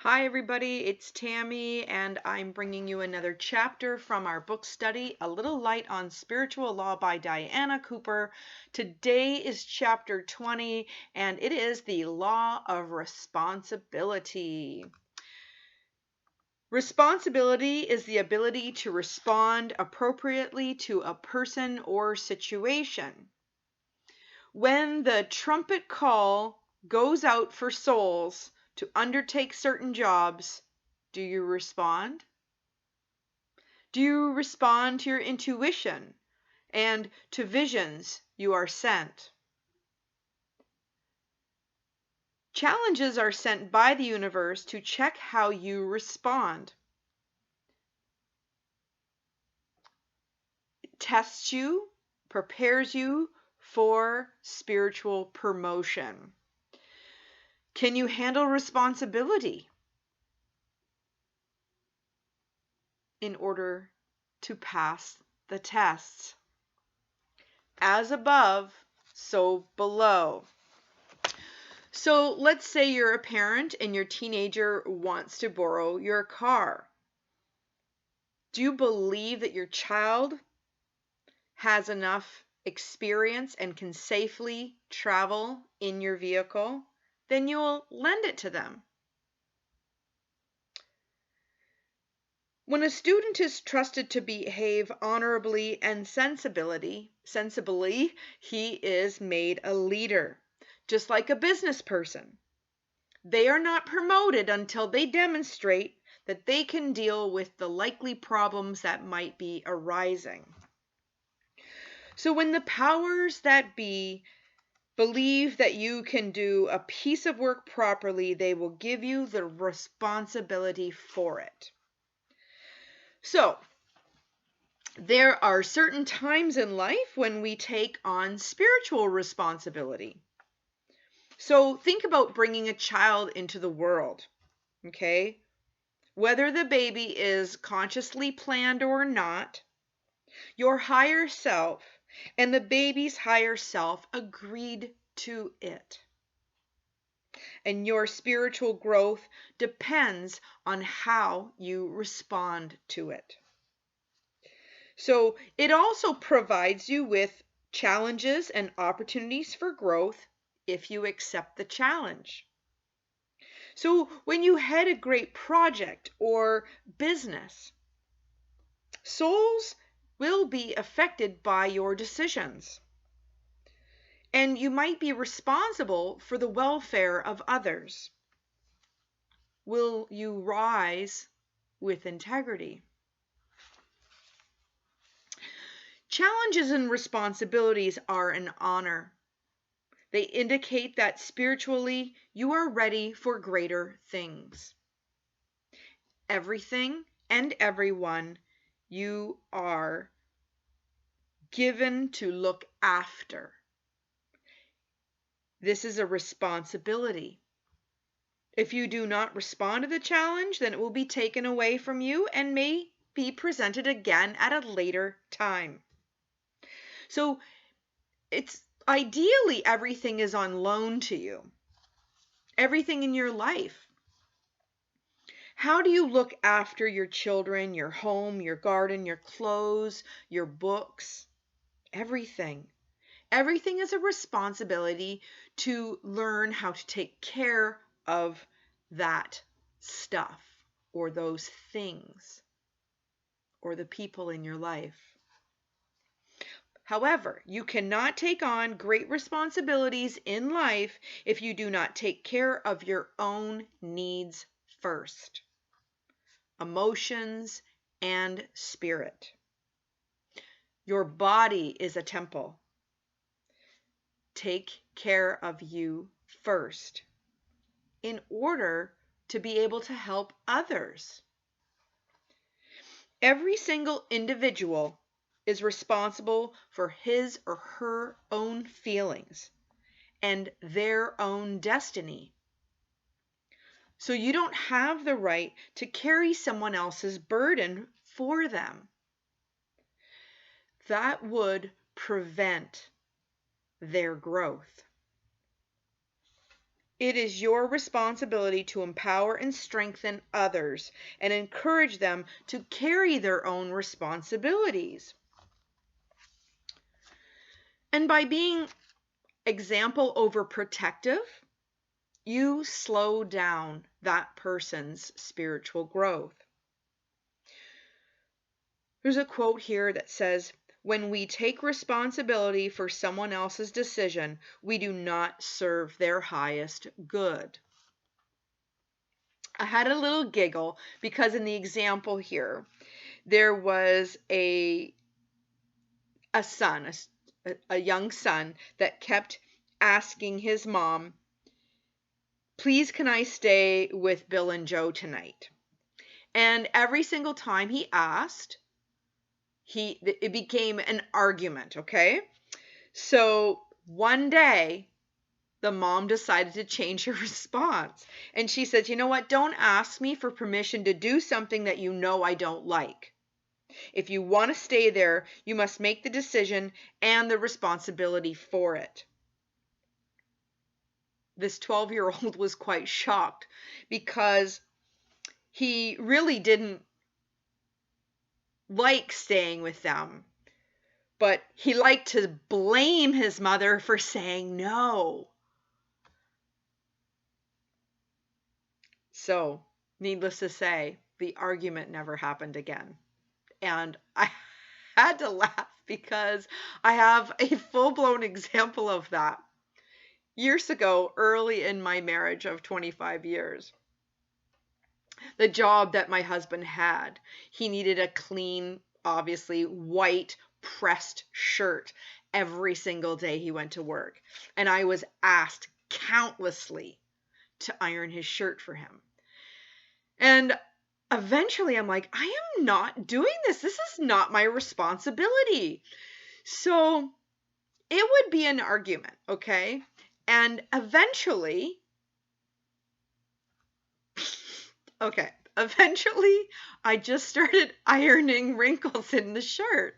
Hi, everybody, it's Tammy, and I'm bringing you another chapter from our book study, A Little Light on Spiritual Law by Diana Cooper. Today is chapter 20, and it is the Law of Responsibility. Responsibility is the ability to respond appropriately to a person or situation. When the trumpet call goes out for souls to undertake certain jobs, do you respond? Do you respond to your intuition and to visions you are sent? Challenges are sent by the universe to check how you respond. It tests you, prepares you for spiritual promotion. Can you handle responsibility in order to pass the tests? As above, so below. So let's say you're a parent and your teenager wants to borrow your car. Do you believe that your child has enough experience and can safely travel in your vehicle? Then you'll lend it to them. When a student is trusted to behave honorably and sensibly, he is made a leader, just like a business person. They are not promoted until they demonstrate that they can deal with the likely problems that might be arising. So when the powers that be believe that you can do a piece of work properly, they will give you the responsibility for it. So there are certain times in life when we take on spiritual responsibility. So think about bringing a child into the world, okay? Whether the baby is consciously planned or not, your higher self and the baby's higher self agreed to it. And your spiritual growth depends on how you respond to it. So it also provides you with challenges and opportunities for growth if you accept the challenge. So when you head a great project or business, souls will be affected by your decisions. And you might be responsible for the welfare of others. Will you rise with integrity? Challenges and responsibilities are an honor. They indicate that spiritually you are ready for greater things. Everything and everyone you are given to look after. This is a responsibility. If you do not respond to the challenge, then it will be taken away from you and may be presented again at a later time. So it's ideally everything is on loan to you. Everything in your life. How do you look after your children, your home, your garden, your clothes, your books? Everything. Everything is a responsibility to learn how to take care of that stuff or those things or the people in your life. However, you cannot take on great responsibilities in life if you do not take care of your own needs first. Emotions and spirit. Your body is a temple. Take care of you first in order to be able to help others. Every single individual is responsible for his or her own feelings and their own destiny. So you don't have the right to carry someone else's burden for them. That would prevent their growth. It is your responsibility to empower and strengthen others and encourage them to carry their own responsibilities. And by being example over protective, you slow down that person's spiritual growth. There's a quote here that says, "When we take responsibility for someone else's decision, we do not serve their highest good." I had a little giggle because in the example here, there was a son, a young son that kept asking his mom, "Please, can I stay with Bill and Joe tonight?" And every single time he asked, it became an argument, okay? So one day, the mom decided to change her response. And she said, "You know what? Don't ask me for permission to do something that you know I don't like. If you want to stay there, you must make the decision and the responsibility for it." This 12-year-old was quite shocked because he really didn't like staying with them, but he liked to blame his mother for saying no. So, needless to say, the argument never happened again. And I had to laugh because I have a full-blown example of that. Years ago, early in my marriage of 25 years, the job that my husband had, he needed a clean, obviously white pressed shirt every single day he went to work. And I was asked countlessly to iron his shirt for him. And eventually I'm like, I am not doing this. This is not my responsibility. So it would be an argument, okay? And eventually, I just started ironing wrinkles in the shirt.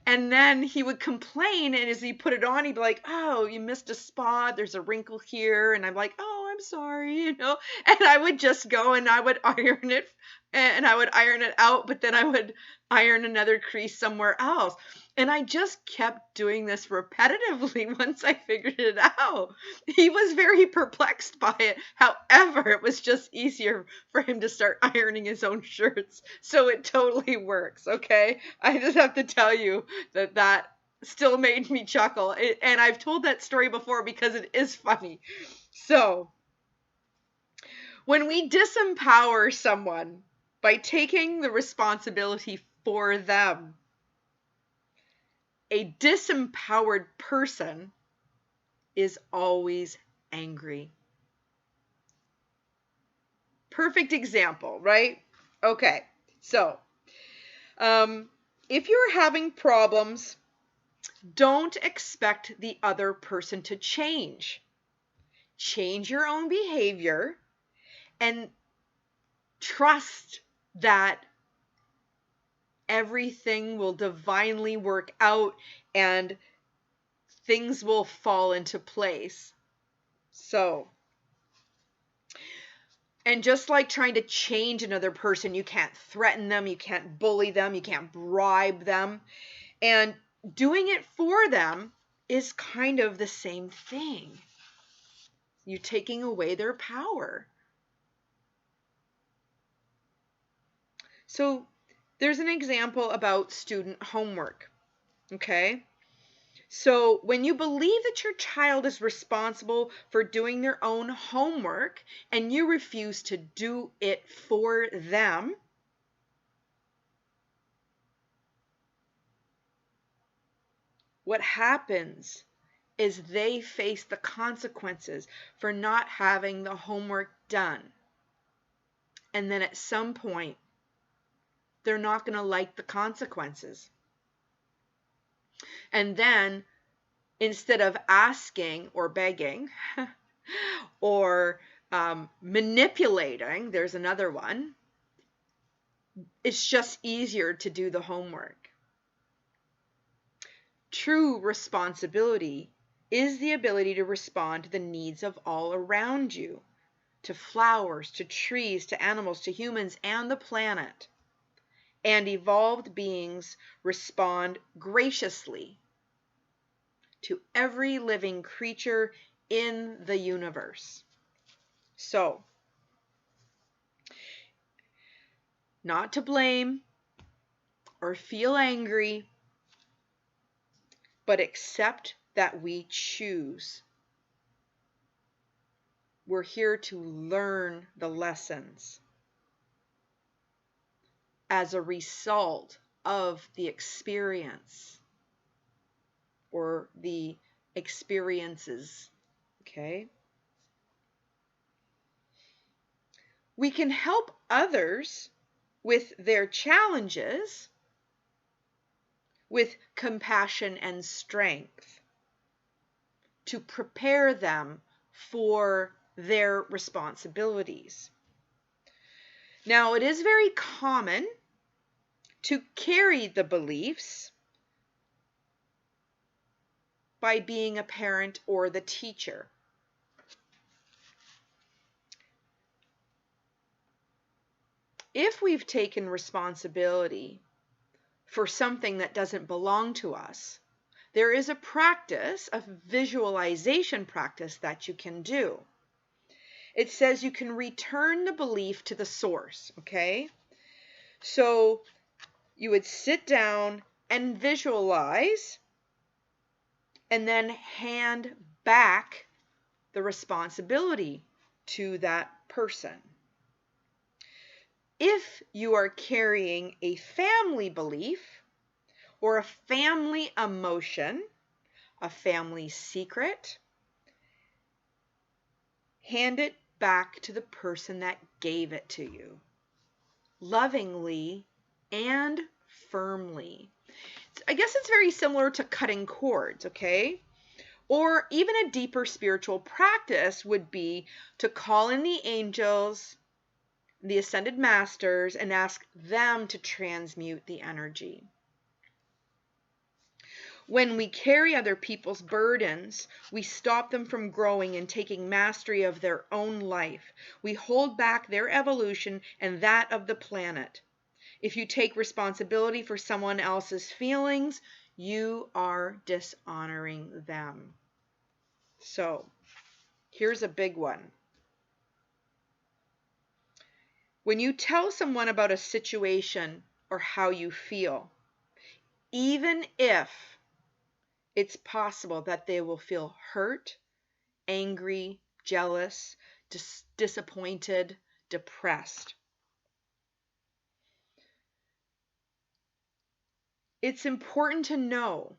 And then he would complain, and as he put it on, he'd be like, "Oh, you missed a spot. There's a wrinkle here." And I'm like, "Oh, I'm sorry," And I would just go and I would iron it, and I would iron it out, but then I would iron another crease somewhere else. And I just kept doing this repetitively once I figured it out. He was very perplexed by it. However, it was just easier for him to start ironing his own shirts. So it totally works, okay? I just have to tell you that still made me chuckle. And I've told that story before because it is funny. So, when we disempower someone by taking the responsibility for them, a disempowered person is always angry. Perfect example, right? Okay, so if you're having problems, don't expect the other person to change. Change your own behavior and trust that everything will divinely work out and things will fall into place. So, and just like trying to change another person, you can't threaten them, you can't bully them, you can't bribe them. And doing it for them is kind of the same thing. You're taking away their power. So there's an example about student homework. Okay? So when you believe that your child is responsible for doing their own homework and you refuse to do it for them, what happens is they face the consequences for not having the homework done. And then at some point, they're not going to like the consequences. And then instead of asking or begging or manipulating, there's another one, it's just easier to do the homework. True responsibility is the ability to respond to the needs of all around you, to flowers, to trees, to animals, to humans, and the planet. And evolved beings respond graciously to every living creature in the universe. So, not to blame or feel angry, but accept that we choose. We're here to learn the lessons as a result of the experience or the experiences. Okay? We can help others with their challenges with compassion and strength to prepare them for their responsibilities. Now, it is very common to carry the beliefs by being a parent or the teacher. If we've taken responsibility for something that doesn't belong to us, there is a practice, a visualization practice that you can do. It says you can return the belief to the source, okay? So you would sit down and visualize and then hand back the responsibility to that person. If you are carrying a family belief or a family emotion, a family secret, hand it back to the person that gave it to you, lovingly and firmly. I guess it's very similar to cutting cords, okay? Or even a deeper spiritual practice would be to call in the angels, the ascended masters, and ask them to transmute the energy. When we carry other people's burdens, we stop them from growing and taking mastery of their own life. We hold back their evolution and that of the planet. If you take responsibility for someone else's feelings, you are dishonoring them. So, here's a big one. When you tell someone about a situation or how you feel, even if it's possible that they will feel hurt, angry, jealous, disappointed, depressed, it's important to know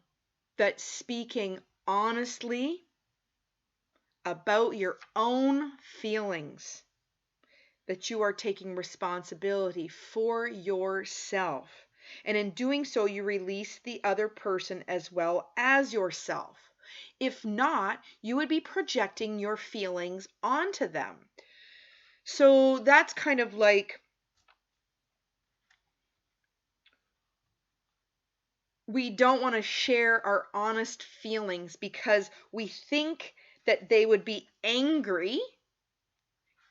that speaking honestly about your own feelings, that you are taking responsibility for yourself. And in doing so, you release the other person as well as yourself. If not, you would be projecting your feelings onto them. So that's kind of like, we don't want to share our honest feelings because we think that they would be angry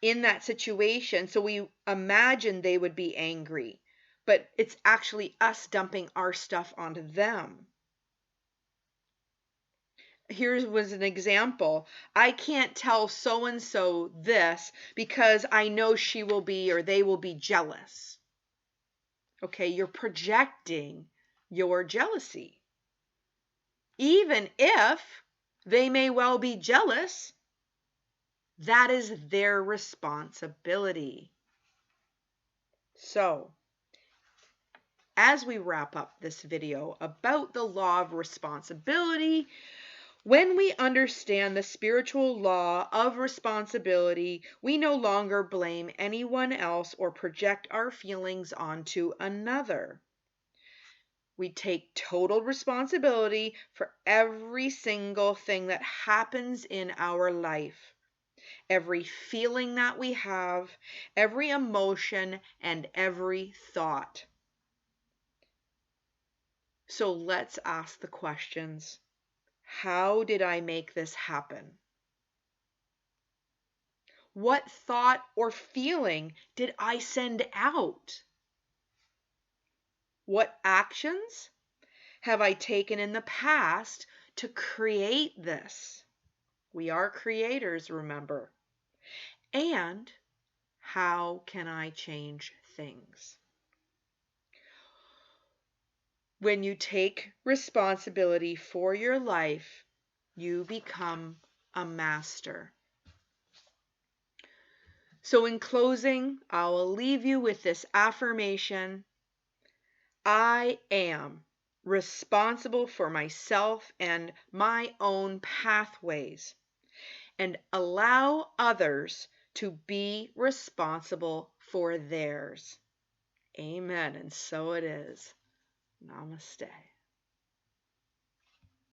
in that situation. So we imagine they would be angry, but it's actually us dumping our stuff onto them. Here was an example. I can't tell so-and-so this because I know she will be or they will be jealous. Okay, you're projecting your jealousy. Even if they may well be jealous, that is their responsibility. So, as we wrap up this video about the law of responsibility, when we understand the spiritual law of responsibility, we no longer blame anyone else or project our feelings onto another. We take total responsibility for every single thing that happens in our life, every feeling that we have, every emotion, and every thought. So let's ask the questions. How did I make this happen? What thought or feeling did I send out? What actions have I taken in the past to create this? We are creators, remember. And how can I change things? When you take responsibility for your life, you become a master. So, in closing, I will leave you with this affirmation: I am responsible for myself and my own pathways, and allow others to be responsible for theirs. Amen. And so it is. Namaste.